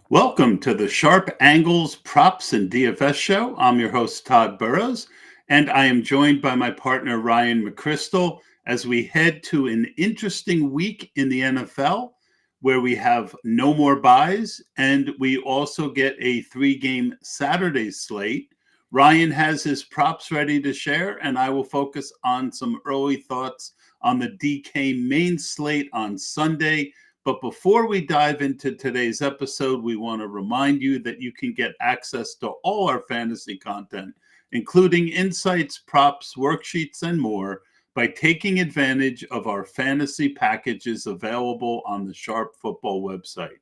Welcome to the Sharp Angles Props and DFS show. I'm your host, Tod Burros, and I am joined by my partner, Ryan McCrystal, as we head to an interesting week in the NFL where we have no more buys and we also get a 3-game Saturday slate. Ryan has his props ready to share, and I will focus on some early thoughts on the DK main slate on Sunday. But before we dive into today's episode, we want to remind you that you can get access to all our fantasy content, including insights, props, worksheets, and more, by taking advantage of our fantasy packages available on the Sharp Football website.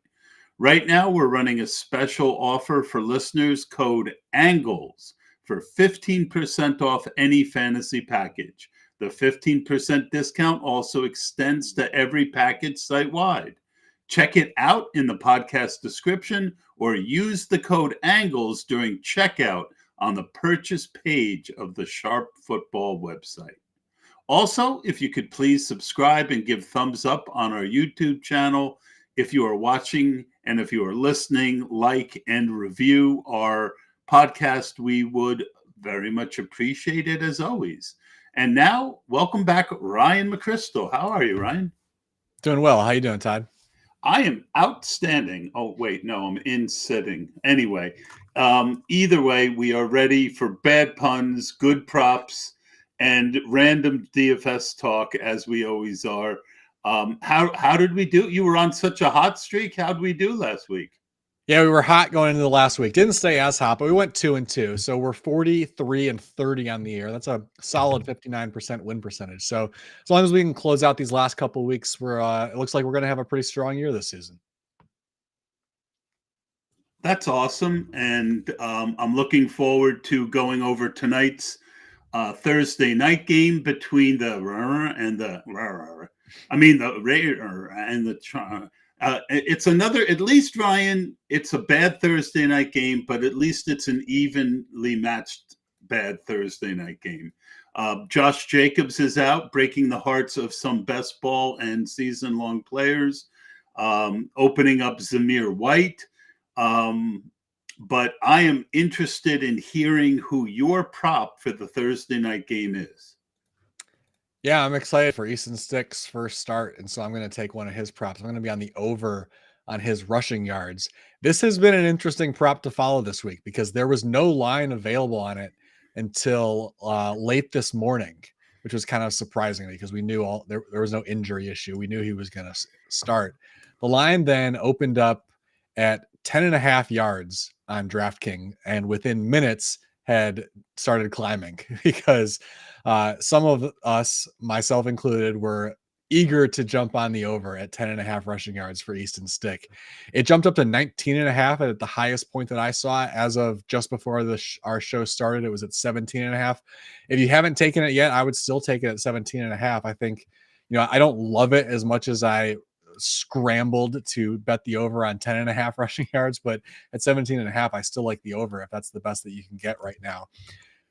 Right now, we're running a special offer for listeners, code ANGLES, for 15% off any fantasy package. The 15% discount also extends to every package site-wide. Check it out in the podcast description or use the code ANGLES during checkout on the purchase page of the Sharp Football website. Also, if you could please subscribe and give thumbs up on our YouTube channel. If you are watching and if you are listening, like and review our podcast, we would very much appreciate it as always. And now, welcome back, Ryan McCrystal. How are you, Ryan? Doing well. How you doing, Todd? I am outstanding. Oh, wait, no, I'm in sitting. Anyway, either way, we are ready for bad puns, good props, and random DFS talk, as we always are. How did we do? You were on such a hot streak. How did we do last week? Yeah, we were hot going into the last week. Didn't stay as hot, but we went 2-2. So we're 43-30 on the year. That's a solid 59% win percentage. So as long as we can close out these last couple of weeks, it looks like we're going to have a pretty strong year this season. That's awesome. And I'm looking forward to going over tonight's Thursday night game between the it's another, at least, Ryan, it's a bad Thursday night game, but at least it's an evenly matched bad Thursday night game. Josh Jacobs is out, breaking the hearts of some best ball and season-long players, opening up Zamir White. But I am interested in hearing who your prop for the Thursday night game is. Yeah, I'm excited for Easton Stick's first start, and so I'm going to take one of his props. I'm going to be on the over on his rushing yards. This has been an interesting prop to follow this week because there was no line available on it until late this morning, which was kind of surprising because we knew there was no injury issue. We knew he was going to start. The line then opened up at 10.5 yards on DraftKings, and within minutes had started climbing because some of us, myself included, were eager to jump on the over at 10.5 rushing yards for Easton Stick. It jumped up to 19.5 at the highest point that I saw as of just before our show started. It was at 17.5. If you haven't taken it yet, I would still take it at 17.5. I think, I don't love it as much as I scrambled to bet the over on 10.5 rushing yards, but at 17.5, I still like the over if that's the best that you can get right now.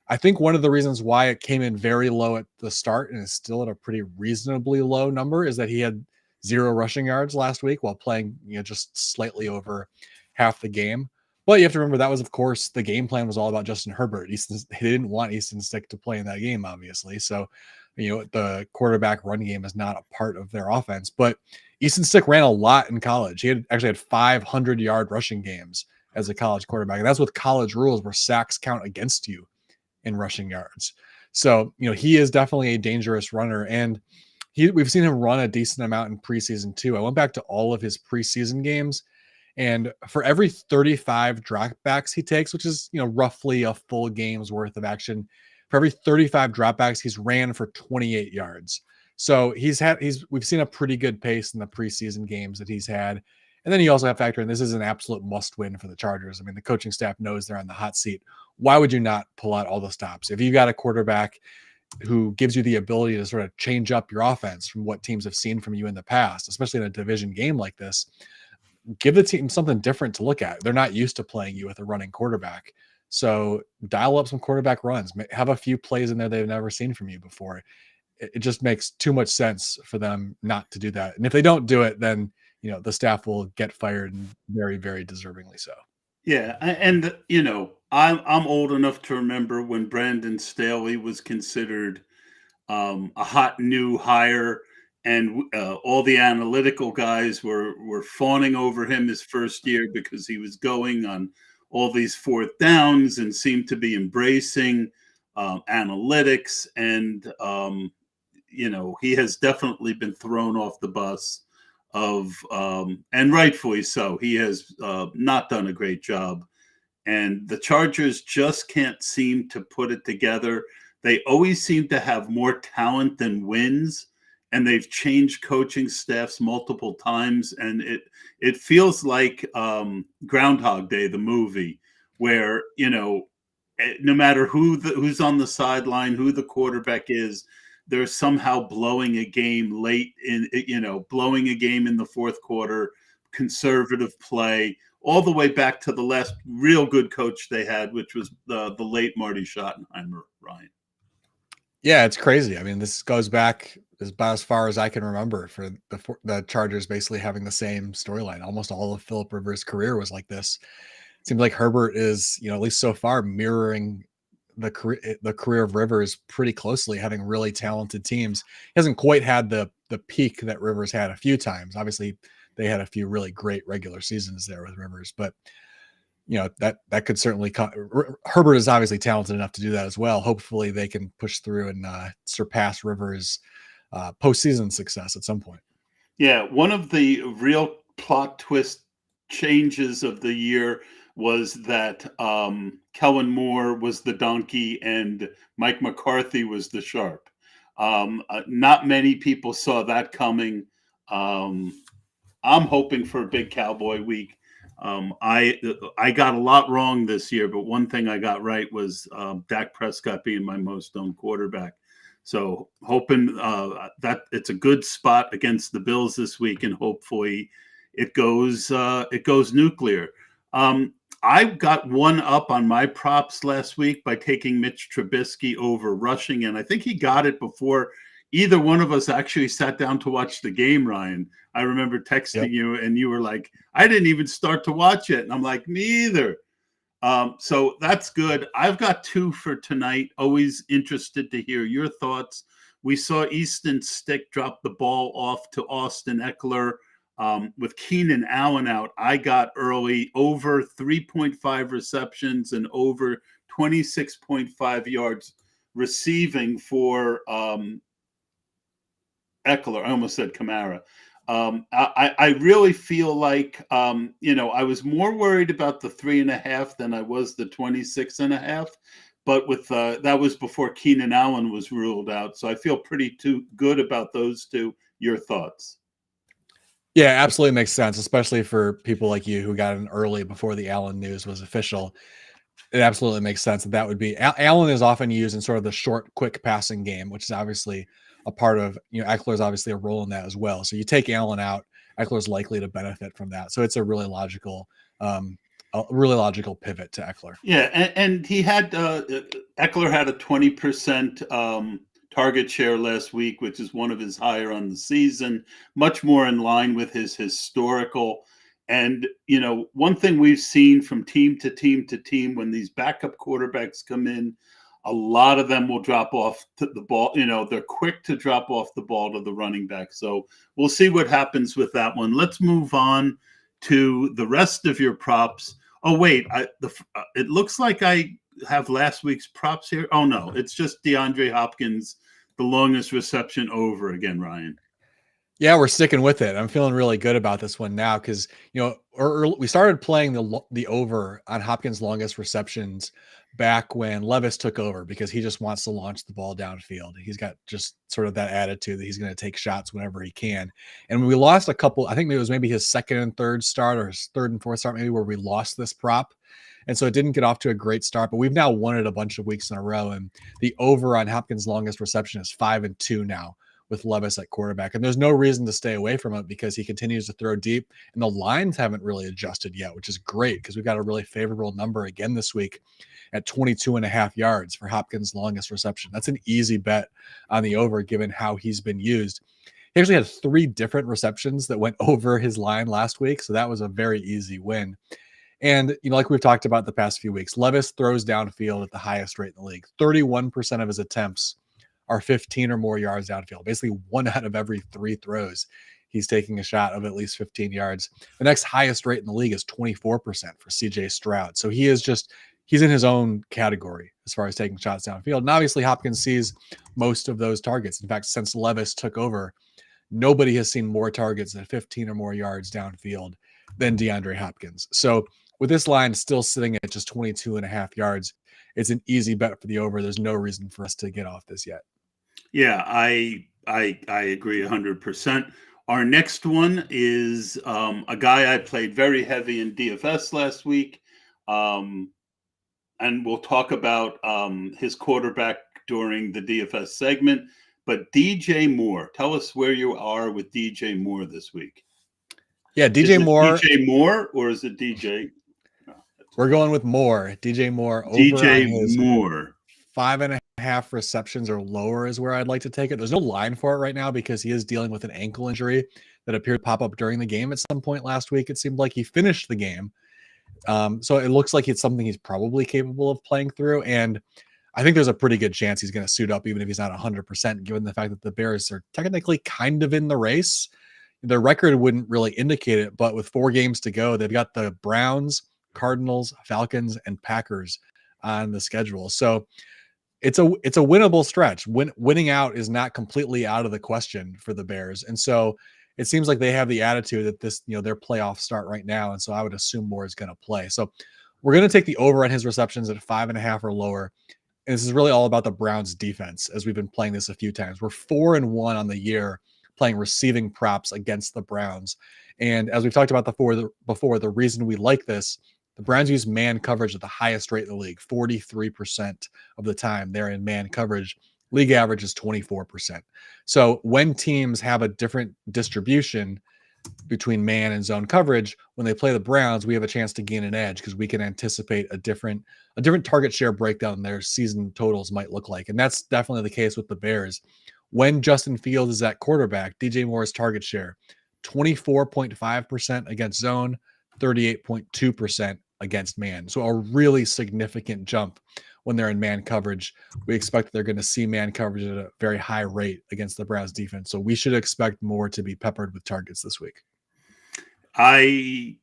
I think one of the reasons why it came in very low at the start and is still at a pretty reasonably low number is that he had 0 rushing yards last week while playing, just slightly over half the game. But you have to remember that was, of course, the game plan was all about Justin Herbert. He didn't want Easton Stick to play in that game, obviously. So, the quarterback run game is not a part of their offense. But Easton Stick ran a lot in college. He actually had 500-yard rushing games as a college quarterback. And that's with college rules where sacks count against you in rushing yards. So, he is definitely a dangerous runner. And we've seen him run a decent amount in preseason too. I went back to all of his preseason games, and for every 35 dropbacks he takes, which is, roughly a full game's worth of action, for every 35 dropbacks, he's ran for 28 yards. So we've seen a pretty good pace in the preseason games that he's had. And then you also have to factor in this is an absolute must win for the Chargers. I mean, the coaching staff knows they're on the hot seat. Why would you not pull out all the stops? If you've got a quarterback who gives you the ability to sort of change up your offense from what teams have seen from you in the past, especially in a division game like this, give the team something different to look at. They're not used to playing you with a running quarterback. So dial up some quarterback runs, have a few plays in there they've never seen from you before. It just makes too much sense for them not to do that. And if they don't do it, then the staff will get fired, and very, very deservingly so. Yeah, and I'm old enough to remember when Brandon Staley was considered a hot new hire, and all the analytical guys were fawning over him his first year because he was going on all these fourth downs and seemed to be embracing analytics, and he has definitely been thrown off the bus and rightfully so. He has not done a great job, and the Chargers just can't seem to put it together. They always seem to have more talent than wins, and they've changed coaching staffs multiple times, and it feels like Groundhog Day, the movie, where no matter who's on the sideline, who the quarterback is, they're somehow blowing a game late blowing a game in the fourth quarter, conservative play, all the way back to the last real good coach they had, which was the late Marty Schottenheimer, Ryan. Yeah, it's crazy. I mean, this goes back about as far as I can remember for the Chargers basically having the same storyline. Almost all of Philip Rivers' career was like this. It seems like Herbert is, at least so far, mirroring the career of Rivers pretty closely, having really talented teams. He hasn't quite had the peak that Rivers had a few times. Obviously, they had a few really great regular seasons there with Rivers, but that could certainly Herbert is obviously talented enough to do that as well. Hopefully they can push through and surpass Rivers' postseason success at some point. Yeah, one of the real plot twist changes of the year was that Kellen Moore was the donkey and Mike McCarthy was the sharp. Not many people saw that coming. I'm hoping for a big Cowboy week. I got a lot wrong this year, but one thing I got right was Dak Prescott being my most owned quarterback. So hoping that it's a good spot against the Bills this week, and hopefully it goes nuclear. I got one up on my props last week by taking Mitch Trubisky over rushing, and I think he got it before either one of us actually sat down to watch the game, Ryan. I remember texting you, and you were like, I didn't even start to watch it. And I'm like, me either. So that's good. I've got two for tonight. Always interested to hear your thoughts. We saw Easton Stick drop the ball off to Austin Eckler. With Keenan Allen out, I got early over 3.5 receptions and over 26.5 yards receiving for Eckler. I almost said Kamara. I really feel like, I was more worried about the 3.5 than I was the 26.5, but with that was before Keenan Allen was ruled out. So I feel pretty good about those two. Your thoughts? Yeah, absolutely makes sense, especially for people like you who got in early before the Allen news was official. It absolutely makes sense that would be Allen is often used in sort of the short, quick passing game, which is obviously a part of, Eckler is obviously a role in that as well. So you take Allen out, Eckler is likely to benefit from that. So it's a really logical pivot to Eckler. Yeah, and he had Eckler had a 20% target share last week, which is one of his higher on the season, much more in line with his historical. And, one thing we've seen from team to team to team, when these backup quarterbacks come in, a lot of them will drop off to the ball. They're quick to drop off the ball to the running back. So we'll see what happens with that one. Let's move on to the rest of your props. Oh, wait, it looks like I have last week's props here. Oh, no, it's just DeAndre Hopkins, the longest reception over again, Ryan. Yeah, we're sticking with it. I'm feeling really good about this one now because, we started playing the over on Hopkins' longest receptions back when Levis took over because he just wants to launch the ball downfield. He's got just sort of that attitude that he's going to take shots whenever he can. And we lost a couple, I think it was maybe his second and third start or his third and fourth start, maybe, where we lost this prop. And so it didn't get off to a great start, but we've now won it a bunch of weeks in a row. And the over on Hopkins' longest reception is 5-2 now, with Levis at quarterback. And there's no reason to stay away from it because he continues to throw deep, and the lines haven't really adjusted yet, which is great because we've got a really favorable number again this week at 22.5 yards for Hopkins' longest reception. That's an easy bet on the over given how he's been used. He actually had 3 different receptions that went over his line last week, so that was a very easy win. And, like we've talked about the past few weeks, Levis throws downfield at the highest rate in the league. 31% of his attempts are 15 or more yards downfield. Basically, 1 out of every 3 throws, he's taking a shot of at least 15 yards. The next highest rate in the league is 24% for CJ Stroud. So he's in his own category as far as taking shots downfield. And obviously, Hopkins sees most of those targets. In fact, since Levis took over, nobody has seen more targets than 15 or more yards downfield than DeAndre Hopkins. So with this line still sitting at just 22.5 yards, it's an easy bet for the over. There's no reason for us to get off this yet. Yeah, I agree 100%. Our next one is a guy I played very heavy in DFS last week. And we'll talk about his quarterback during the DFS segment. But DJ Moore, tell us where you are with DJ Moore this week. Yeah, DJ Moore. DJ Moore, or is it DJ? No, we're going with Moore. DJ Moore. DJ Moore. 5.5 receptions or lower is where I'd like to take it. There's no line for it right now because he is dealing with an ankle injury that appeared to pop up during the game at some point last week. It seemed like he finished the game. So it looks like it's something he's probably capable of playing through. And I think there's a pretty good chance he's going to suit up, even if he's not 100%, given the fact that the Bears are technically kind of in the race. Their record wouldn't really indicate it, but with 4 games to go, they've got the Browns, Cardinals, Falcons, and Packers on the schedule. So it's a winnable stretch. Winning out is not completely out of the question for the Bears. And so it seems like they have the attitude that this, their playoff start right now. And so I would assume Moore is going to play. So we're going to take the over on his receptions at 5.5 or lower. And this is really all about the Browns defense, as we've been playing this a few times. We're 4-1 on the year playing receiving props against the Browns. And as we've talked about before, the reason we like this, the Browns use man coverage at the highest rate in the league. 43% of the time they're in man coverage. League average is 24%. So when teams have a different distribution between man and zone coverage, when they play the Browns, we have a chance to gain an edge because we can anticipate a different target share breakdown their season totals might look like. And that's definitely the case with the Bears. When Justin Fields is at quarterback, DJ Moore's target share, 24.5% against zone, 38.2% against man. So a really significant jump when they're in man coverage. We expect they're going to see man coverage at a very high rate against the Browns defense. So we should expect Moore to be peppered with targets this week. That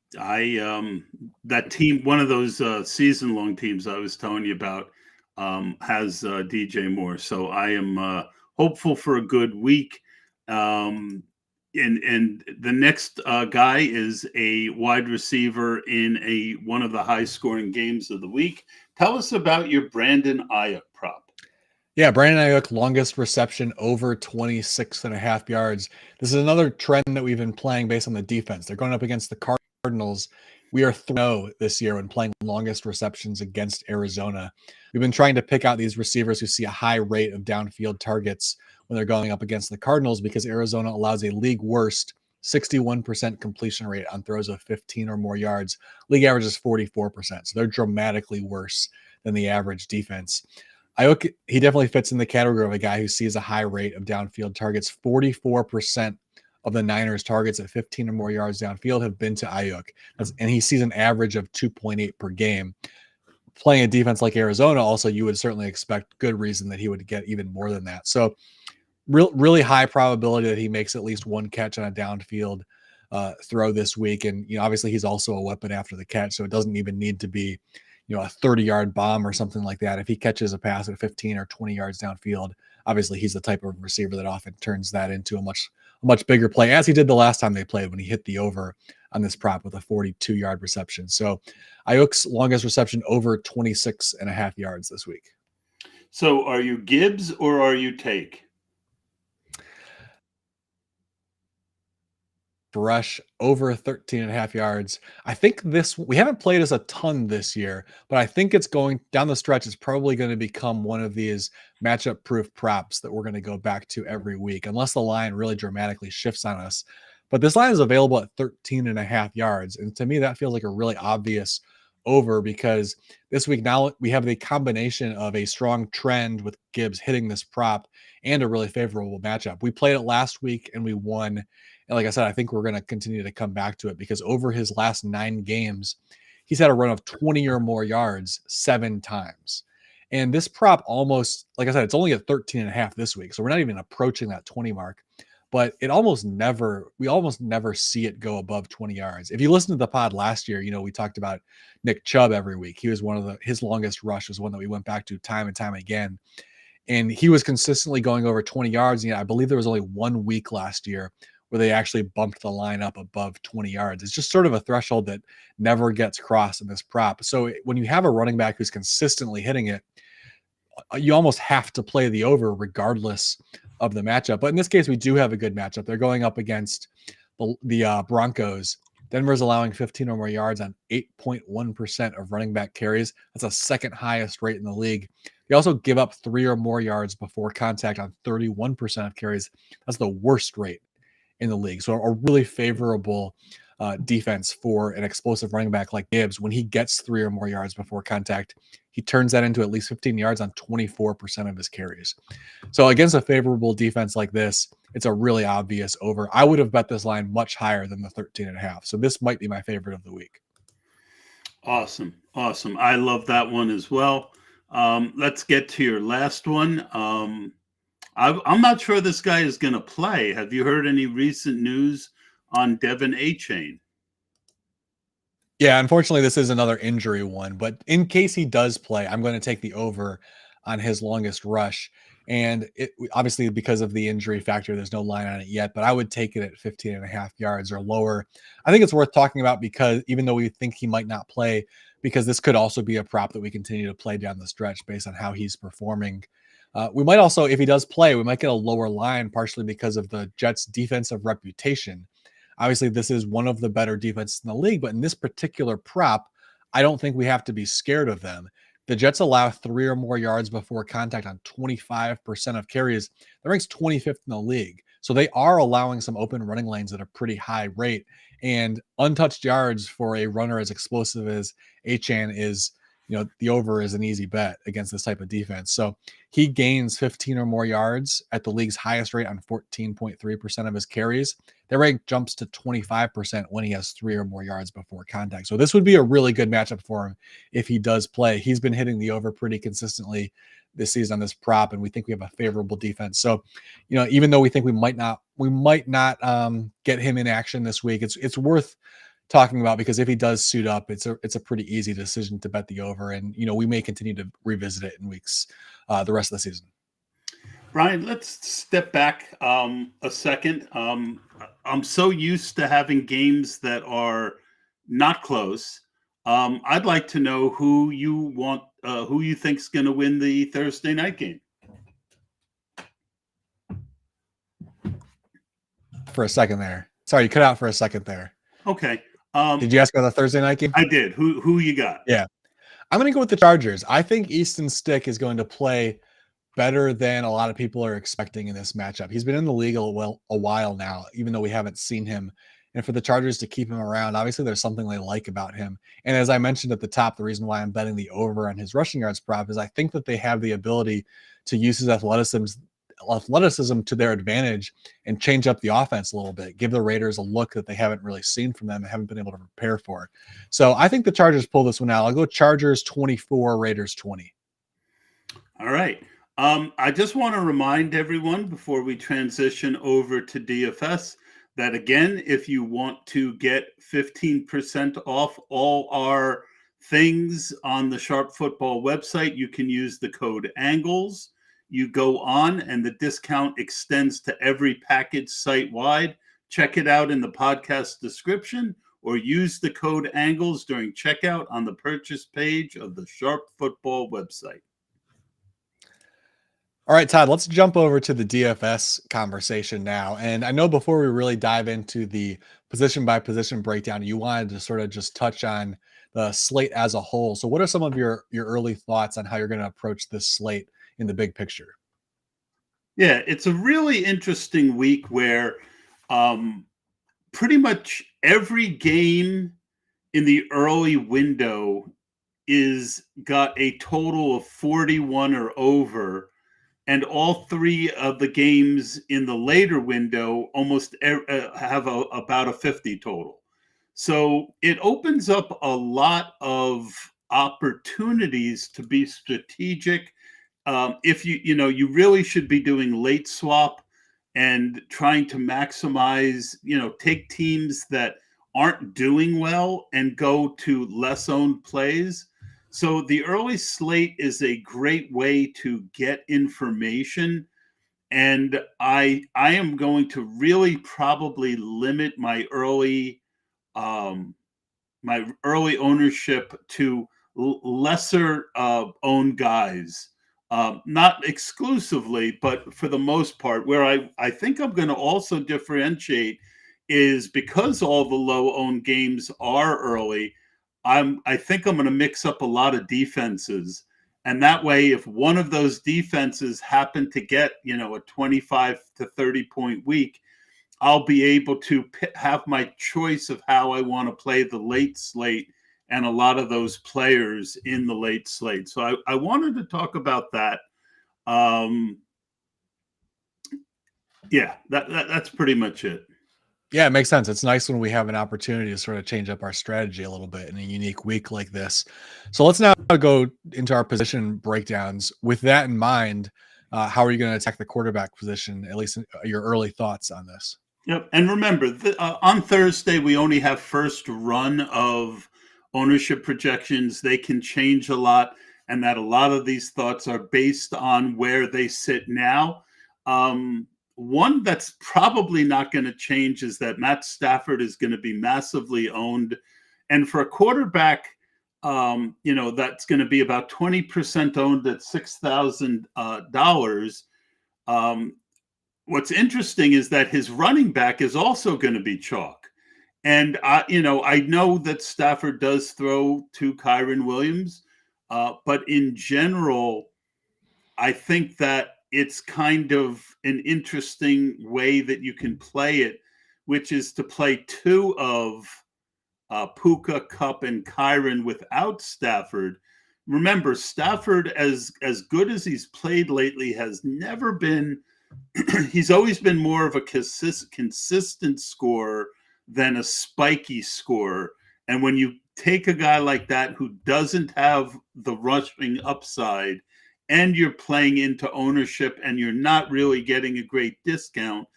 team, one of those season-long teams I was telling you about, has DJ Moore. So I am hopeful for a good week. And the next guy is a wide receiver in one of the high-scoring games of the week. Tell us about your Brandon Aiyuk prop. Yeah, Brandon Aiyuk, longest reception over 26.5 yards. This is another trend that we've been playing based on the defense. They're going up against the Cardinals. We are 3-0 this year when playing longest receptions against Arizona. We've been trying to pick out these receivers who see a high rate of downfield targets when they're going up against the Cardinals because Arizona allows a league worst 61% completion rate on throws of 15 or more yards. League average is 44%. So they're dramatically worse than the average defense. Aiyuk, he definitely fits in the category of a guy who sees a high rate of downfield targets. 44% of the Niners targets at 15 or more yards downfield have been to Aiyuk. And he sees an average of 2.8 per game. Playing a defense like Arizona, also, you would certainly expect good reason that he would get even more than that. So really high probability that he makes at least one catch on a downfield throw this week. And, obviously he's also a weapon after the catch. So it doesn't even need to be, a 30-yard bomb or something like that. If he catches a pass at 15 or 20 yards downfield, obviously he's the type of receiver that often turns that into a much bigger play, as he did the last time they played when he hit the over on this prop with a 42-yard reception. So Aiyuk's longest reception over 26.5 yards this week. So are you Gibbs or are you Take? Rush over 13.5 yards. I think we haven't played as a ton this year, but I think it's going down the stretch. It's probably going to become one of these matchup proof props that we're going to go back to every week, unless the line really dramatically shifts on us. But this line is available at 13.5 yards. And to me, that feels like a really obvious over because this week now we have the combination of a strong trend with Gibbs hitting this prop and a really favorable matchup. We played it last week and we won. And like I said, I think we're going to continue to come back to it because over his last 9 games, he's had a run of 20 or more yards 7 times. And this prop almost, like I said, it's only at 13.5 this week. So we're not even approaching that 20 mark, but we almost never see it go above 20 yards. If you listen to the pod last year, we talked about Nick Chubb every week. He was his longest rush was one that we went back to time and time again. And he was consistently going over 20 yards. And I believe there was only 1 week last year where they actually bumped the line up above 20 yards. It's just sort of a threshold that never gets crossed in this prop. So when you have a running back who's consistently hitting it, you almost have to play the over regardless of the matchup. But in this case, we do have a good matchup. They're going up against the Broncos. Denver's allowing 15 or more yards on 8.1% of running back carries. That's a second highest rate in the league. They also give up 3 or more yards before contact on 31% of carries. That's the worst rate in the league. So a really favorable defense for an explosive running back like Gibbs. When he gets 3 or more yards before contact, he turns that into at least 15 yards on 24% of his carries. So against a favorable defense like this, it's a really obvious over. I would have bet this line much higher than the 13.5. So this might be my favorite of the week. Awesome. I love that one as well. Let's get to your last one. I'm not sure this guy is going to play. Have you heard any recent news on Devin Aguilar? Yeah, unfortunately, this is another injury one. But in case he does play, I'm going to take the over on his longest rush. And obviously, because of the injury factor, there's no line on it yet. But I would take it at 15.5 yards or lower. I think it's worth talking about because even though we think he might not play, because this could also be a prop that we continue to play down the stretch based on how he's performing. We might also, if he does play, we might get a lower line partially because of the Jets' defensive reputation. Obviously, this is one of the better defenses in the league, but in this particular prop, I don't think we have to be scared of them. The Jets allow 3 or more yards before contact on 25% of carries. That ranks 25th in the league. So they are allowing some open running lanes at a pretty high rate. And untouched yards for a runner as explosive as Achane is, the over is an easy bet against this type of defense. So he gains 15 or more yards at the league's highest rate on 14.3% of his carries. Their rate jumps to 25% when he has 3 or more yards before contact. So this would be a really good matchup for him if he does play. He's been hitting the over pretty consistently this season on this prop, and we think we have a favorable defense. So, even though we think we might not get him in action this week, it's worth talking about because if he does suit up, it's a pretty easy decision to bet the over, and we may continue to revisit it in weeks, the rest of the season. Brian, let's step back a second. I'm so used to having games that are not close. I'd like to know who you think's going to win the Thursday night game. For a second there. Sorry, you cut out for a second there. Okay. Did you ask about the Thursday night game? I did. Who you got? Yeah. I'm going to go with the Chargers. I think Easton Stick is going to play better than a lot of people are expecting in this matchup. He's been in the league a while now, even though we haven't seen him. And for the Chargers to keep him around, obviously there's something they like about him. And as I mentioned at the top, the reason why I'm betting the over on his rushing yards prop is I think that they have the ability to use his athleticism to their advantage and change up the offense a little bit, give the Raiders a look that they haven't really seen from them and haven't been able to prepare for. So I think the Chargers pull this one out. I'll go Chargers 24, Raiders 20. All right. I just want to remind everyone before we transition over to DFS that, again, if you want to get 15% off all our things on the Sharp Football website, you can use the code ANGLES. You go on and the discount extends to every package site-wide. Check it out in the podcast description or use the code ANGLES during checkout on the purchase page of the Sharp Football website. All right, Todd, let's jump over to the DFS conversation now. And I know before we really dive into the position by position breakdown, you wanted to sort of just touch on the slate as a whole. So what are some of your early thoughts on how you're going to approach this slate in the big picture? Yeah, it's a really interesting week where pretty much every game in the early window is got a total of 41 or over. and all three of the games in the later window almost have about a 50 total. So it opens up a lot of opportunities to be strategic. If you really should be doing late swap and trying to maximize, take teams that aren't doing well and go to less owned plays. So the early slate is a great way to get information. And I am going to really probably limit um, my early ownership to lesser owned guys. Not exclusively, but for the most part. Where I think I'm going to also differentiate is because all the low owned games are early. I think I'm going to mix up a lot of defenses, and that way, if one of those defenses happen to get a 25 to 30 point week, I'll be able to have my choice of how I want to play the late slate and a lot of those players in the late slate. So I wanted to talk about that. Yeah, that's pretty much it. Yeah, it makes sense. It's nice when we have an opportunity to sort of change up our strategy a little bit in a unique week like this. So let's now go into our position breakdowns. With that in mind, how are you going to attack the quarterback position? At least your early thoughts on this. Yep. And remember, on Thursday, we only have first run of ownership projections. They can change a lot, and that a lot of these thoughts are based on where they sit now. One that's probably not going to change is that Matt Stafford is going to be massively owned. And for a quarterback, that's going to be about 20% owned at $6,000. What's interesting is that his running back is also going to be chalk. And I know that Stafford does throw to Kyren Williams, but in general, I think that it's kind of an interesting way that you can play it, which is to play two of Puka, Kupp, and Kyren without Stafford. Remember, Stafford, as good as he's played lately, has never been. He's always been more of a consistent scorer than a spiky scorer. And when you take a guy like that who doesn't have the rushing upside, and you're playing into ownership and you're not really getting a great discount,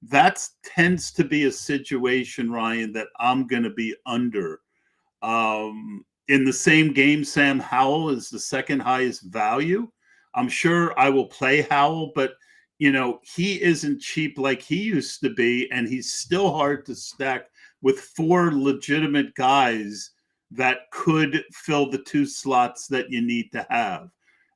that tends to be a situation, Ryan, that I'm going to be under. In the same game, Sam Howell is the second highest value. I'm sure I will play Howell, but he isn't cheap like he used to be, and he's still hard to stack with four legitimate guys that could fill the two slots that you need to have.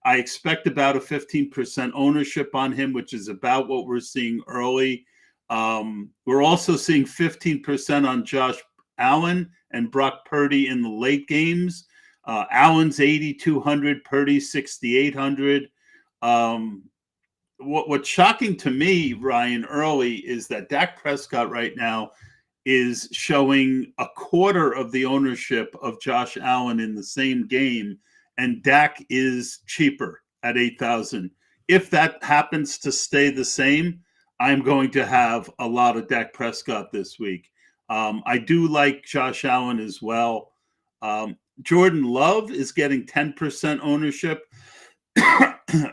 I expect about a 15% ownership on him, which is about what we're seeing early. We're also seeing 15% on Josh Allen and Brock Purdy in the late games. Allen's 8,200, Purdy 6,800. What's shocking to me, Ryan, early is that Dak Prescott right now is showing a quarter of the ownership of Josh Allen in the same game, and Dak is cheaper at 8,000. If that happens to stay the same, I'm going to have a lot of Dak Prescott this week. I do like Josh Allen as well. Jordan Love is getting 10% ownership.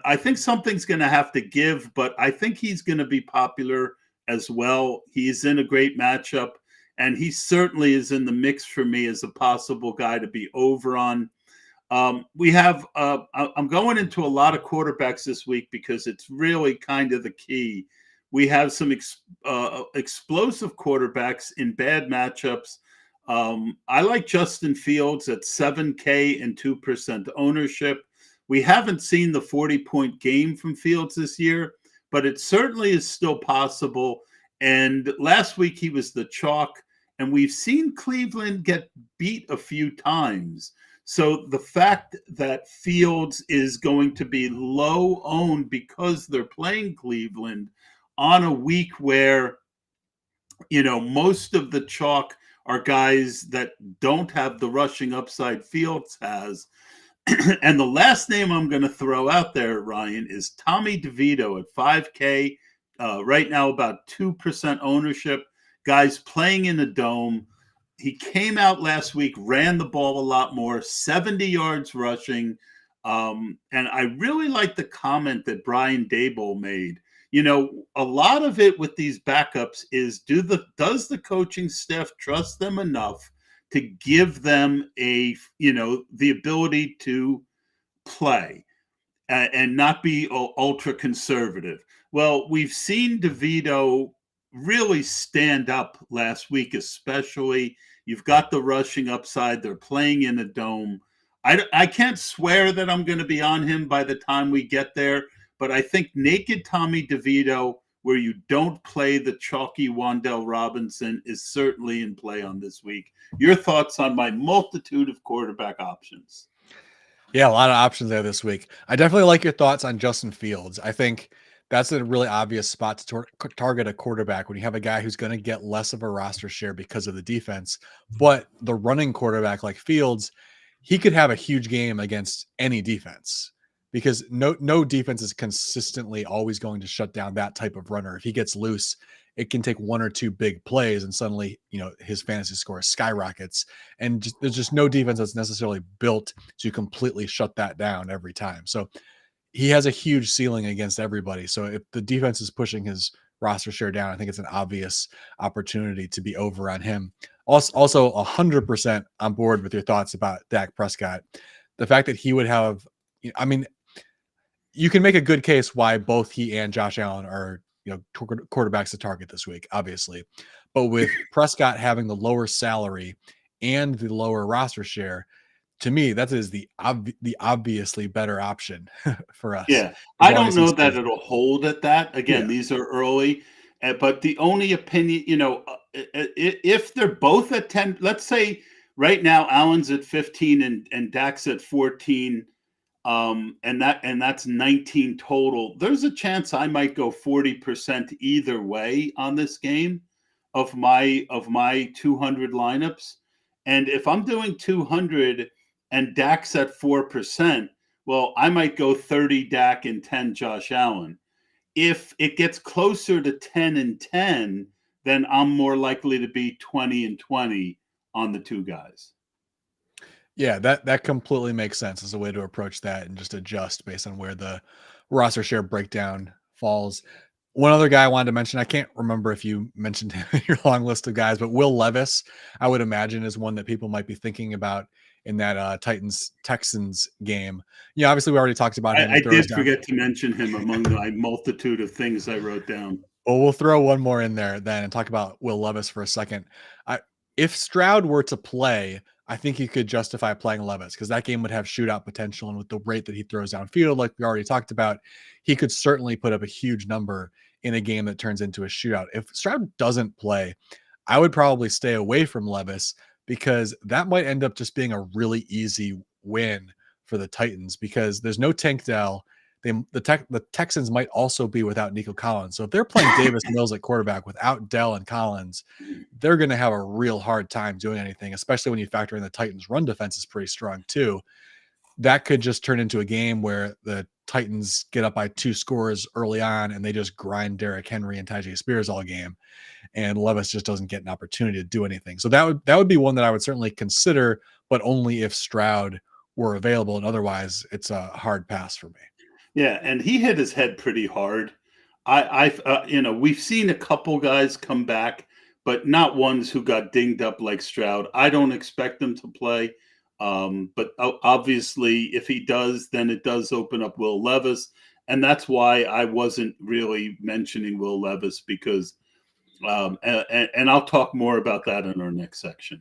I think something's going to have to give, but I think he's going to be popular as well. He's in a great matchup, and he certainly is in the mix for me as a possible guy to be over on. I'm going into a lot of quarterbacks this week because it's really kind of the key. We have some explosive quarterbacks in bad matchups. I like Justin Fields at 7K and 2% ownership. We haven't seen the 40-point game from Fields this year, but it certainly is still possible. And last week he was the chalk, and we've seen Cleveland get beat a few times. So the fact that Fields is going to be low owned because they're playing Cleveland on a week where, most of the chalk are guys that don't have the rushing upside Fields has, And the last name I'm going to throw out there, Ryan, is Tommy DeVito at 5K. Right now, about 2% ownership. Guys playing in a dome. He came out last week, ran the ball a lot more, 70 yards rushing. And I really like the comment that Brian Daboll made. You know, a lot of it with these backups is does the coaching staff trust them enough to give them the ability to play and not be ultra conservative. Well, we've seen DeVito really stand up last week, especially. You've got the rushing upside. They're playing in a dome. I can't swear that I'm going to be on him by the time we get there, but I think naked Tommy DeVito, where you don't play the chalky Wan'Dale Robinson, is certainly in play on this week. Your thoughts on my multitude of quarterback options? Yeah, a lot of options there this week. I definitely like your thoughts on Justin Fields. I think that's a really obvious spot to target a quarterback when you have a guy who's going to get less of a roster share because of the defense. But the running quarterback like Fields, he could have a huge game against any defense because no defense is consistently always going to shut down that type of runner. If he gets loose, it can take one or two big plays and suddenly, his fantasy score skyrockets. And there's just no defense that's necessarily built to completely shut that down every time. So he has a huge ceiling against everybody. So if the defense is pushing his roster share down, I think it's an obvious opportunity to be over on him. Also 100% on board with your thoughts about Dak Prescott. The fact that he would have, you can make a good case why both he and Josh Allen are, quarterbacks to target this week, obviously. But with Prescott having the lower salary and the lower roster share, to me, that is the obviously better option for us. Yeah, I don't know that it'll hold at that. Again, these are early, but the only opinion, if they're both at 10, let's say right now Allen's at 15 and Dak's at 14, and that's 19 total. There's a chance I might go 40% either way on this game of my 200 lineups. And if I'm doing 200 and Dak's at 4%, well, I might go 30 Dak and 10 Josh Allen. If it gets closer to 10 and 10, then I'm more likely to be 20 and 20 on the two guys. Yeah, that completely makes sense as a way to approach that and just adjust based on where the roster share breakdown falls. One other guy I wanted to mention, I can't remember if you mentioned him in your long list of guys, but Will Levis, I would imagine, is one that people might be thinking about in that Titans-Texans game. Obviously we already talked about him. I did forget to mention him among my multitude of things I wrote down. Well, we'll throw one more in there then and talk about Will Levis for a second. If Stroud were to play, I think you could justify playing Levis because that game would have shootout potential. And with the rate that he throws downfield, like we already talked about, he could certainly put up a huge number in a game that turns into a shootout. If Stroud doesn't play, I would probably stay away from Levis because that might end up just being a really easy win for the Titans because there's no Tank Dell. The Texans might also be without Nico Collins. So if they're playing Davis Mills at quarterback without Dell and Collins, they're going to have a real hard time doing anything, especially when you factor in the Titans' run defense is pretty strong too. That could just turn into a game where the Titans get up by 2 scores early on and they just grind Derrick Henry and Tyjae Spears all game. And Levis just doesn't get an opportunity to do anything. So that would be one that I would certainly consider, but only if Stroud were available. And otherwise it's a hard pass for me. Yeah, and he hit his head pretty hard. We've seen a couple guys come back, but not ones who got dinged up like Stroud. I don't expect them to play, but obviously, if he does, then it does open up Will Levis, and that's why I wasn't really mentioning Will Levis because, and I'll talk more about that in our next section.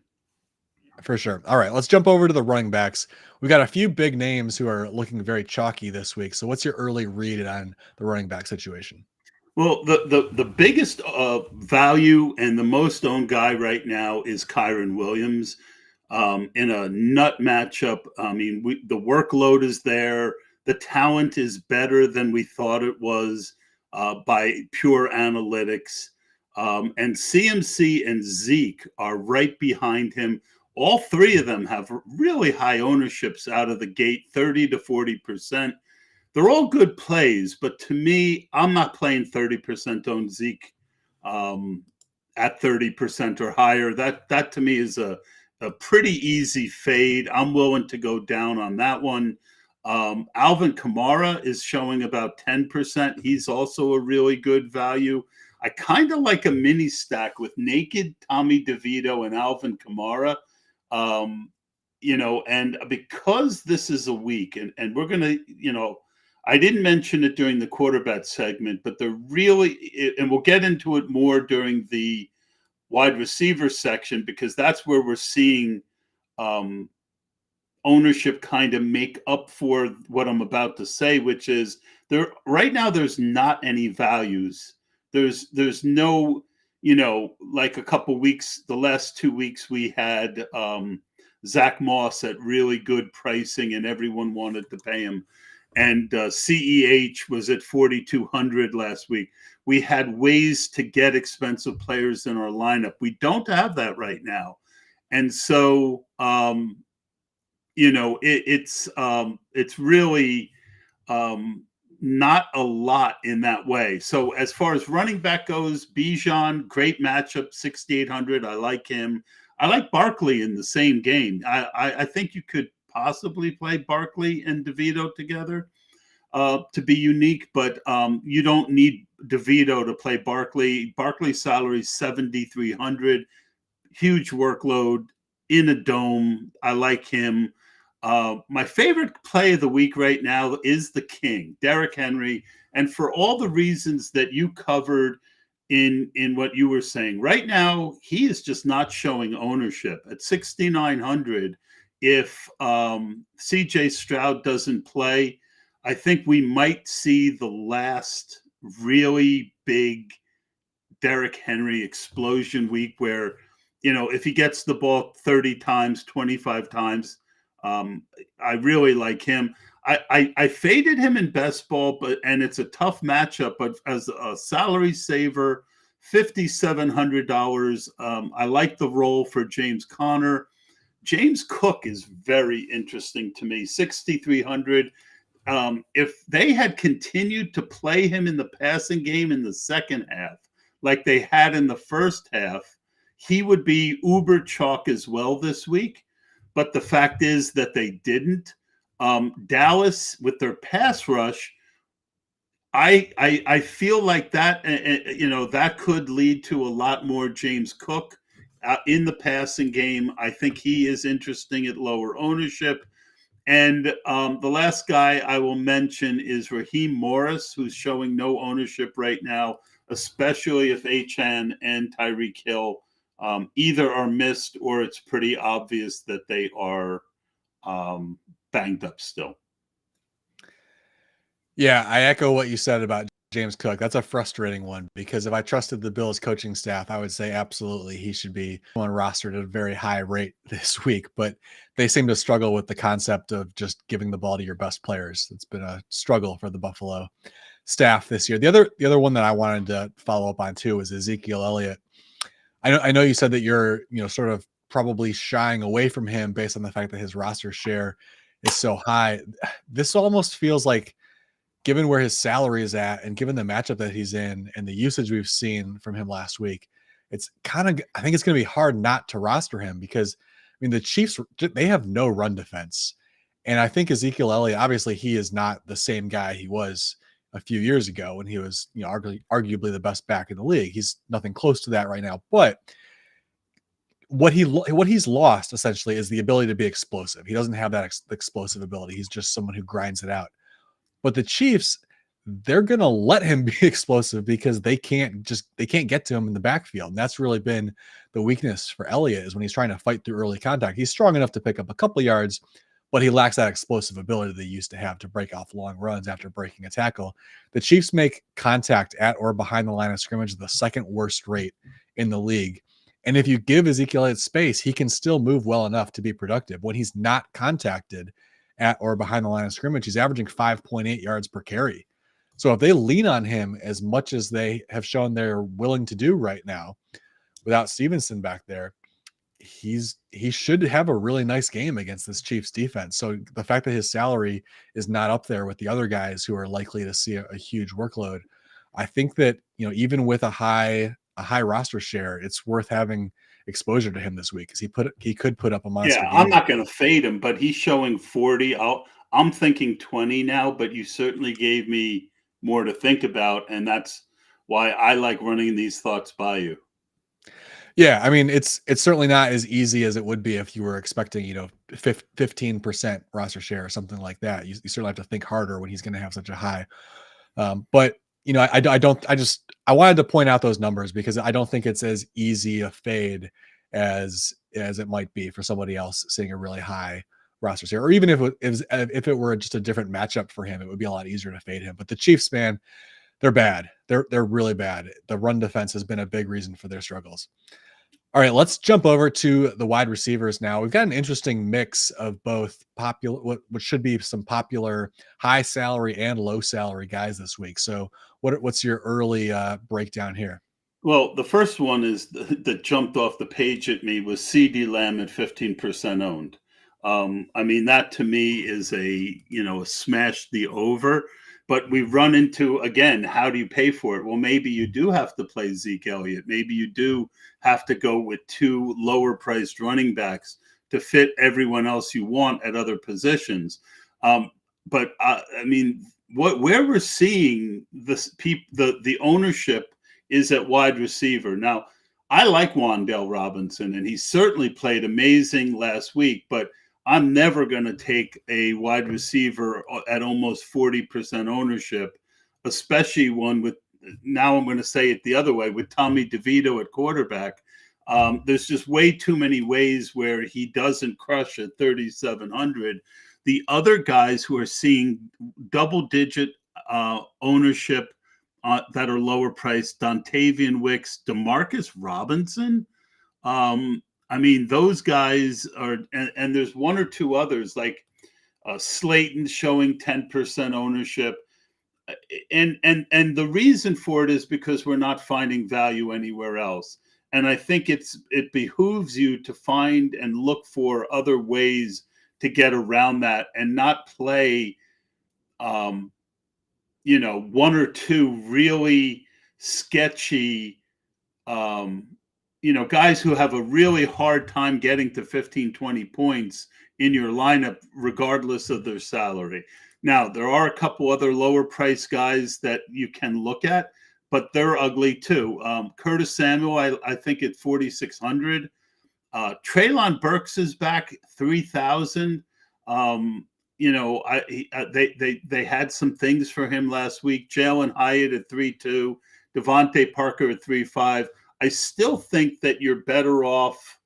For sure. All right, let's jump over to the running backs. We got a few big names who are looking very chalky this week. So what's your early read on the running back situation? Well, the biggest value and the most owned guy right now is Kyren Williams in a nut matchup. I mean, the workload is there. The talent is better than we thought it was by pure analytics. And CMC and Zeke are right behind him. all three of them have really high ownerships out of the gate, 30 to 40%. They're all good plays, but to me, I'm not playing 30% on Zeke at 30% or higher. That to me is a pretty easy fade. I'm willing to go down on that one. Alvin Kamara is showing about 10%. He's also a really good value. I kind of like a mini stack with naked Tommy DeVito and Alvin Kamara. And because this is a week, and we're going to, I didn't mention it during the quarterback segment, but they're really, and we'll get into it more during the wide receiver section, because that's where we're seeing ownership kind of make up for what I'm about to say, which is right now there's not any values. There's no, like a couple weeks, the last 2 weeks we had Zach Moss at really good pricing and everyone wanted to pay him. And CEH was at 4,200 last week. We had ways to get expensive players in our lineup. We don't have that right now. And so, it's really not a lot in that way. So as far as running back goes, Bijan, great matchup, 6,800. I like him. I like Barkley in the same game. I think you could possibly play Barkley and DeVito together to be unique, but you don't need DeVito to play Barkley. Barkley's salary is 7,300, huge workload in a dome. I like him. My favorite play of the week right now is the King, Derrick Henry, and for all the reasons that you covered in what you were saying. Right now, he is just not showing ownership at 6,900. If CJ Stroud doesn't play, I think we might see the last really big Derrick Henry explosion week where, if he gets the ball 30 times, 25 times, I really like him. I faded him in best ball, and it's a tough matchup, but as a salary saver, $5,700. I like the role for James Conner. James Cook is very interesting to me, 6,300. If they had continued to play him in the passing game in the second half, like they had in the first half, he would be uber chalk as well this week. But the fact is that they didn't. Dallas, with their pass rush, I feel like that, that could lead to a lot more James Cook in the passing game. I think he is interesting at lower ownership. And the last guy I will mention is Raheem Morris, who's showing no ownership right now, especially if Achane and Tyreek Hill either are missed or it's pretty obvious that they are banged up still. Yeah, I echo what you said about James Cook. That's a frustrating one, because if I trusted the Bills coaching staff, I would say absolutely he should be on rostered at a very high rate this week. But they seem to struggle with the concept of just giving the ball to your best players. It's been a struggle for the Buffalo staff this year. The other one that I wanted to follow up on too is Ezekiel Elliott. I know you said that you're sort of probably shying away from him based on the fact that his roster share is so high. This almost feels like, given where his salary is at and given the matchup that he's in and the usage we've seen from him last week, I think it's going to be hard not to roster him, because the Chiefs, they have no run defense. And I think Ezekiel Elliott, obviously he is not the same guy he was a few years ago when he was, arguably the best back in the league. He's nothing close to that right now, but what he's lost essentially is the ability to be explosive. He doesn't have that explosive ability. He's just someone who grinds it out. But the Chiefs, they're going to let him be explosive because they can't get to him in the backfield. And that's really been the weakness for Elliott, is when he's trying to fight through early contact. He's strong enough to pick up a couple yards, but he lacks that explosive ability that he used to have to break off long runs after breaking a tackle. The Chiefs make contact at or behind the line of scrimmage the second worst rate in the league. And if you give Ezekiel Elliott space, he can still move well enough to be productive. When he's not contacted at or behind the line of scrimmage, he's averaging 5.8 yards per carry. So if they lean on him as much as they have shown they're willing to do right now, without Stevenson back there, he should have a really nice game against this Chiefs defense. So the fact that his salary is not up there with the other guys who are likely to see a huge workload, I think that, even with a high roster share, it's worth having exposure to him this week, because he could put up a monster game. I'm not going to fade him, but he's showing 40. I'm thinking 20 now, but you certainly gave me more to think about, and that's why I like running these thoughts by you. Yeah, I mean, it's certainly not as easy as it would be if you were expecting, 15% roster share or something like that. You certainly have to think harder when he's going to have such a high. But I wanted to point out those numbers because I don't think it's as easy a fade as it might be for somebody else seeing a really high roster share, or even if it were just a different matchup for him, it would be a lot easier to fade him. But the Chiefs, man, they're bad. They're really bad. The run defense has been a big reason for their struggles. All right, let's jump over to the wide receivers now. We've got an interesting mix of both popular, what should be some popular high salary and low salary guys this week. So what's your early breakdown here? Well, the first one is that jumped off the page at me was CD Lamb at 15% owned. I mean, that to me is a smash the over. But we run into, again, how do you pay for it? Well, maybe you do have to play Zeke Elliott. Maybe you do have to go with two lower priced running backs to fit everyone else you want at other positions. But I mean, where we're seeing the ownership is at wide receiver. Now, I like Wan'Dale Robinson, and he certainly played amazing last week, but I'm never going to take a wide receiver at almost 40% ownership, especially one with, now I'm going to say it the other way, with Tommy DeVito at quarterback. There's just way too many ways where he doesn't crush at 3,700. The other guys who are seeing double-digit ownership that are lower priced, Dontavian Wicks, Demarcus Robinson, I mean, those guys are, and there's one or two others like Slayton showing 10% ownership. And the reason for it is because we're not finding value anywhere else. And I think it behooves you to find and look for other ways to get around that and not play, one or two really sketchy, guys who have a really hard time getting to 15, 20 points in your lineup, regardless of their salary. Now, there are a couple other lower price guys that you can look at, but they're ugly too. Curtis Samuel, I think at 4,600. Treylon Burks is back 3,000. They had some things for him last week. Jalen Hyatt at 3.2, Devontae Parker at 3.5. I still think that you're better off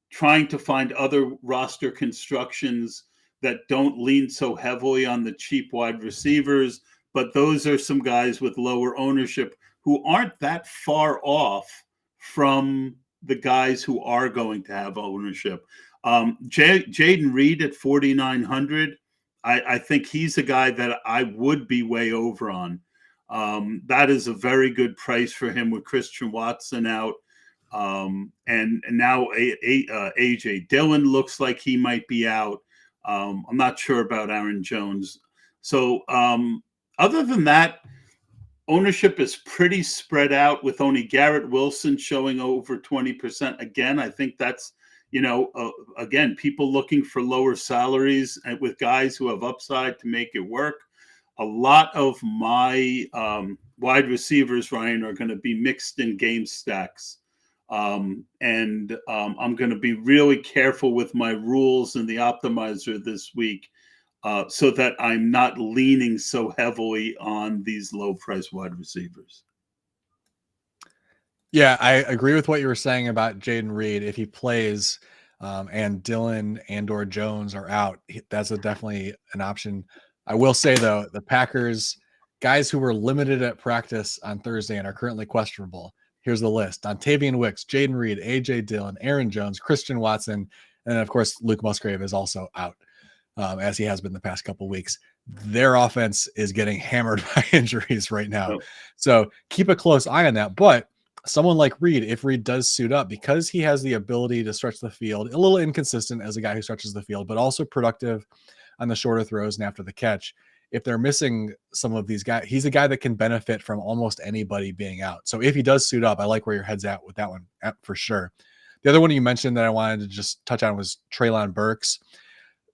trying to find other roster constructions that don't lean so heavily on the cheap wide receivers, but those are some guys with lower ownership who aren't that far off from the guys who are going to have ownership. Jaden Reed at 4,900. I think he's a guy that I would be way over on. That is a very good price for him with Christian Watson out. And now AJ Dillon looks like he might be out. I'm not sure about Aaron Jones. So other than that, ownership is pretty spread out with only Garrett Wilson showing over 20%. Again, I think that's, again, people looking for lower salaries and with guys who have upside to make it work. A lot of my wide receivers, Ryan, are going to be mixed in game stacks. I'm going to be really careful with my rules in the optimizer this week so that I'm not leaning so heavily on these low-price wide receivers. Yeah, I agree with what you were saying about Jaden Reed. If he plays and Dillon and or Jones are out, that's definitely an option. I will say, though, the Packers, guys who were limited at practice on Thursday and are currently questionable. Here's the list. Dontavian Wicks, Jaden Reed, A.J. Dillon, Aaron Jones, Christian Watson, and, of course, Luke Musgrave is also out, as he has been the past couple weeks. Their offense is getting hammered by injuries right now. So keep a close eye on that. But someone like Reed, if Reed does suit up, because he has the ability to stretch the field, a little inconsistent as a guy who stretches the field, but also productive on the shorter throws and after the catch. If they're missing some of these guys, he's a guy that can benefit from almost anybody being out. So if he does suit up, I like where your head's at with that one for sure. The other one you mentioned that I wanted to just touch on was Treylon Burks.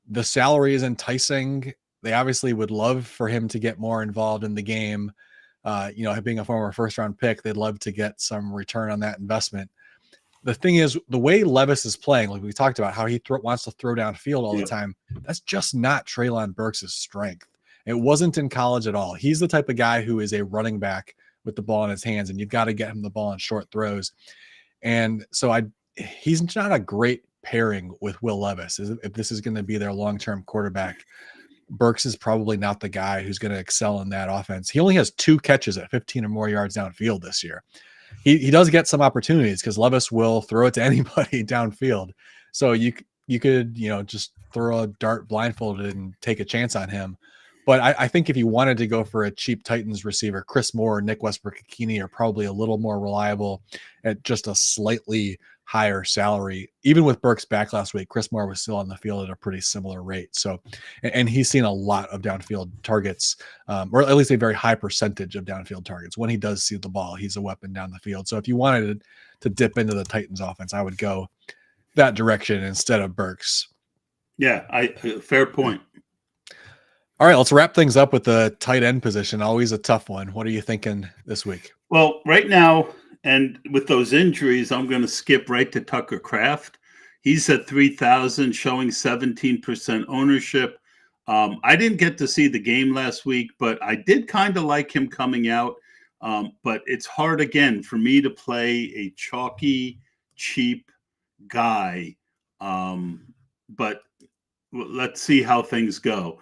The salary is enticing. They obviously would love for him to get more involved in the game. Being a former first-round pick, they'd love to get some return on that investment. The thing is, the way Levis is playing, like we talked about, how he wants to throw downfield all the time, that's just not Treylon Burks' strength. It wasn't in college at all. He's the type of guy who is a running back with the ball in his hands, and you've got to get him the ball in short throws. And so he's not a great pairing with Will Levis. If this is going to be their long-term quarterback, Burks is probably not the guy who's going to excel in that offense. He only has 2 catches at 15 or more yards downfield this year. He does get some opportunities because Levis will throw it to anybody downfield. So you could, just throw a dart blindfolded and take a chance on him. But I think if you wanted to go for a cheap Titans receiver, Chris Moore or Nick Westbrook-Ikini are probably a little more reliable at just a slightly higher salary. Even with Burks back last week, Chris Moore was still on the field at a pretty similar rate. So, and he's seen a lot of downfield targets, or at least a very high percentage of downfield targets. When he does see the ball, he's a weapon down the field. So if you wanted to dip into the Titans offense, I would go that direction instead of Burks. Yeah, fair point. All right, let's wrap things up with the tight end position. Always a tough one. What are you thinking this week? Well, right now, and with those injuries, I'm going to skip right to Tucker Kraft. He's at 3,000, showing 17% ownership. I didn't get to see the game last week, but I did kind of like him coming out. But it's hard, again, for me to play a chalky, cheap guy. But let's see how things go.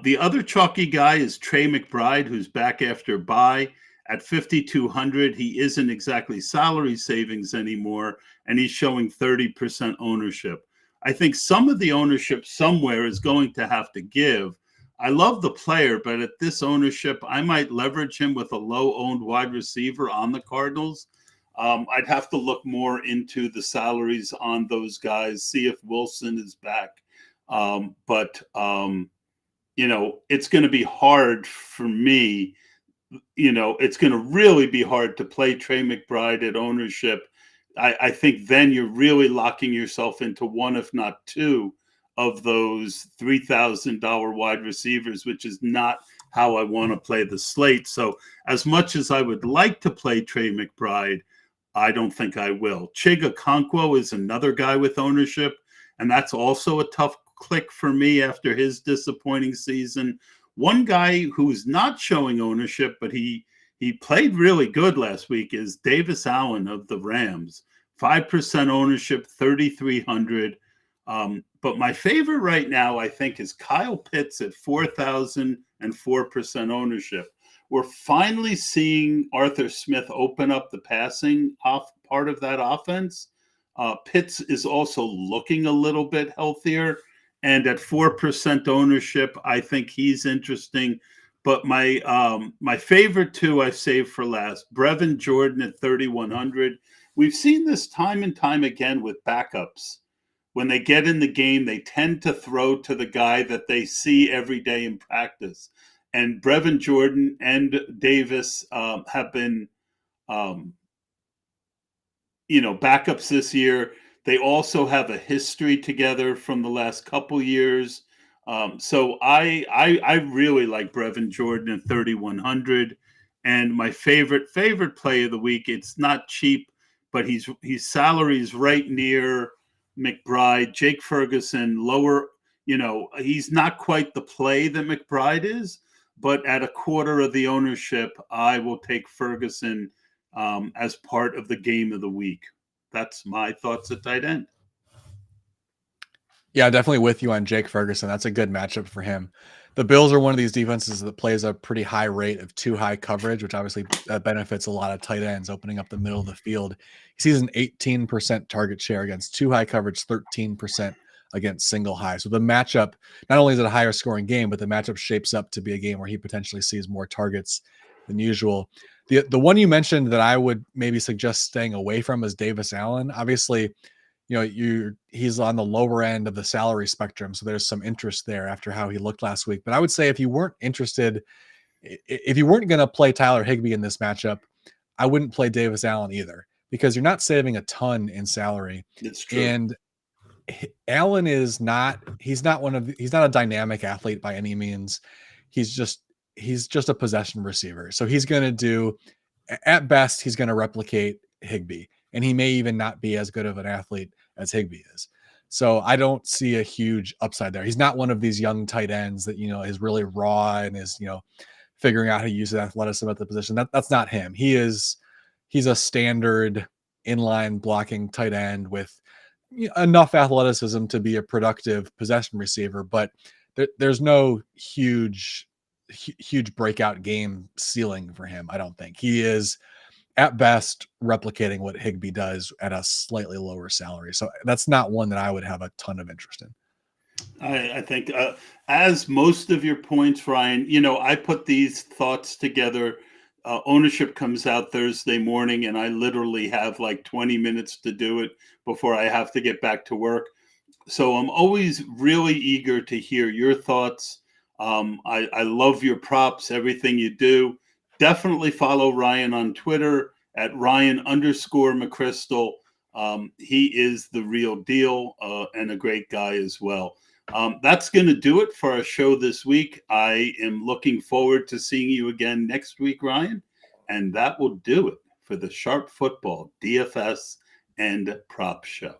The other chalky guy is Trey McBride, who's back after bye. At 5,200, he isn't exactly salary savings anymore, and he's showing 30% ownership. I think some of the ownership somewhere is going to have to give. I love the player, but at this ownership, I might leverage him with a low-owned wide receiver on the Cardinals. I'd have to look more into the salaries on those guys, see if Wilson is back. It's going to be hard for me. It's going to really be hard to play Trey McBride at ownership. I think then you're really locking yourself into one, if not two, of those $3,000 wide receivers, which is not how I want to play the slate. So as much as I would like to play Trey McBride, I don't think I will. Chig Okonkwo is another guy with ownership, and that's also a tough click for me after his disappointing season. One guy who's not showing ownership, but he played really good last week, is Davis Allen of the Rams. 5% ownership, 3,300. But my favorite right now, I think, is Kyle Pitts at 4,000 and 4% ownership. We're finally seeing Arthur Smith open up the passing off part of that offense. Pitts is also looking a little bit healthier. And at 4% ownership, I think he's interesting. But my favorite two I've saved for last, Brevin Jordan at 3,100. We've seen this time and time again with backups. When they get in the game, they tend to throw to the guy that they see every day in practice. And Brevin Jordan and Davis have been, backups this year. They also have a history together from the last couple years. So I really like Brevin Jordan at 3,100. And my favorite play of the week, it's not cheap, but his salary is right near McBride. Jake Ferguson, lower, he's not quite the play that McBride is, but at a quarter of the ownership, I will take Ferguson as part of the game of the week. That's my thoughts at tight end. Yeah, definitely with you on Jake Ferguson. That's a good matchup for him. The Bills are one of these defenses that plays a pretty high rate of too high coverage, which obviously benefits a lot of tight ends, opening up the middle of the field. He sees an 18% target share against too high coverage, 13% against single high. So the matchup, not only is it a higher scoring game, but the matchup shapes up to be a game where he potentially sees more targets than usual. The one you mentioned that I would maybe suggest staying away from is Davis Allen. Obviously, he's on the lower end of the salary spectrum, so there's some interest there after how he looked last week. But I would say if you weren't interested, if you weren't going to play Tyler Higbee in this matchup, I wouldn't play Davis Allen either, because you're not saving a ton in salary. It's true. And Allen is not, he's not a dynamic athlete by any means. He's just a possession receiver. So he's going to do, at best, he's going to replicate Higbee, and he may even not be as good of an athlete as Higbee is. So I don't see a huge upside there. He's not one of these young tight ends that, is really raw and is, figuring out how to use his athleticism at the position. That's not him. He's a standard inline blocking tight end with enough athleticism to be a productive possession receiver, but there's no huge breakout game ceiling for him. I don't think. He is at best replicating what Higbee does at a slightly lower salary. So that's not one that I would have a ton of interest in. I think as most of your points, Ryan, I put these thoughts together. Ownership comes out Thursday morning, and I literally have like 20 minutes to do it before I have to get back to work. So I'm always really eager to hear your thoughts. I love your props, everything you do. Definitely follow Ryan on Twitter at Ryan_McCrystal. He is the real deal and a great guy as well. That's going to do it for our show this week. I am looking forward to seeing you again next week, Ryan. And that will do it for the Sharp Football DFS and Prop Show.